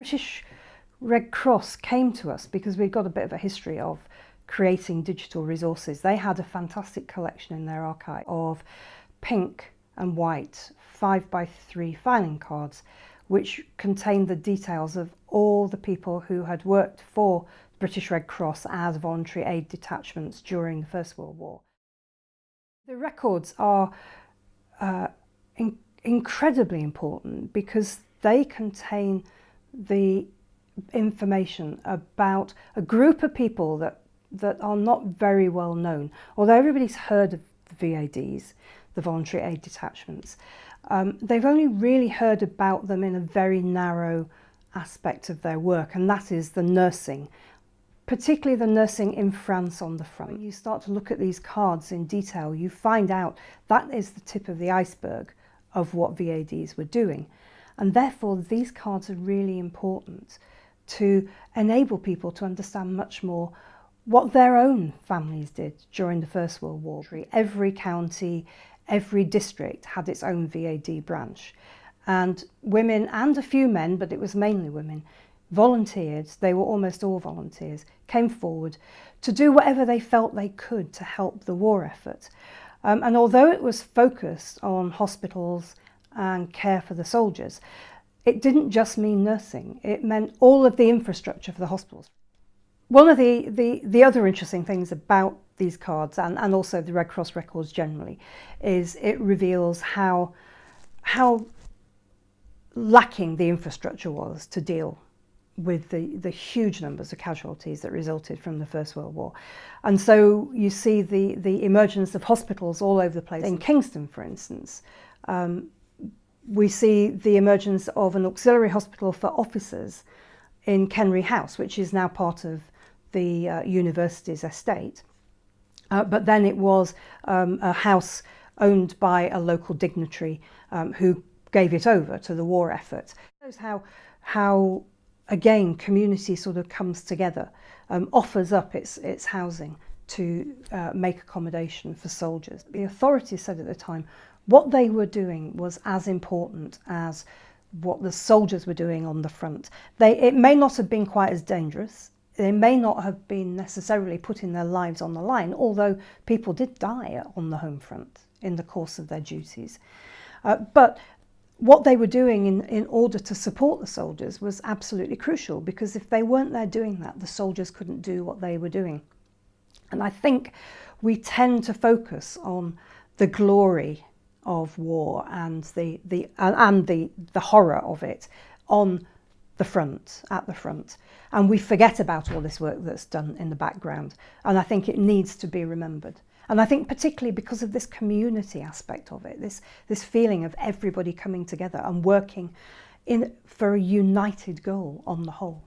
British Red Cross came to us because we've got a bit of a history of creating digital resources. They had a fantastic collection in their archive of pink and white 5x3 filing cards which contained the details of all the people who had worked for British Red Cross as voluntary aid detachments during the First World War. The records are incredibly important because they contain the information about a group of people that are not very well known. Although everybody's heard of the VADs, the voluntary aid detachments, they've only really heard about them in a very narrow aspect of their work, and that is the nursing, particularly the nursing in France on the front. When you start to look at these cards in detail, you find out that is the tip of the iceberg of what VADs were doing. And therefore, these cards are really important to enable people to understand much more what their own families did during the First World War. Every county, every district had its own VAD branch. And women and a few men, but it was mainly women, volunteered, they were almost all volunteers, came forward to do whatever they felt they could to help the war effort. And although it was focused on hospitals and care for the soldiers, it didn't just mean nursing, it meant all of the infrastructure for the hospitals. One of the other interesting things about these cards, and also the Red Cross records generally, is it reveals how lacking the infrastructure was to deal with the huge numbers of casualties that resulted from the First World War. And so you see the emergence of hospitals all over the place. In Kingston, for instance, we see the emergence of an auxiliary hospital for officers in Kenry House, which is now part of the university's estate. But then it was a house owned by a local dignitary who gave it over to the war effort. It shows how again, community sort of comes together, offers up its housing to make accommodation for soldiers. The authorities said at the time what they were doing was as important as what the soldiers were doing on the front. It may not have been quite as dangerous. They may not have been necessarily putting their lives on the line, although people did die on the home front in the course of their duties. But what they were doing in order to support the soldiers was absolutely crucial, because if they weren't there doing that, the soldiers couldn't do what they were doing. And I think we tend to focus on the glory of war and the horror of it on the front, at the front. And we forget about all this work that's done in the background. And I think it needs to be remembered. And I think particularly because of this community aspect of it, this feeling of everybody coming together and working for a united goal on the whole.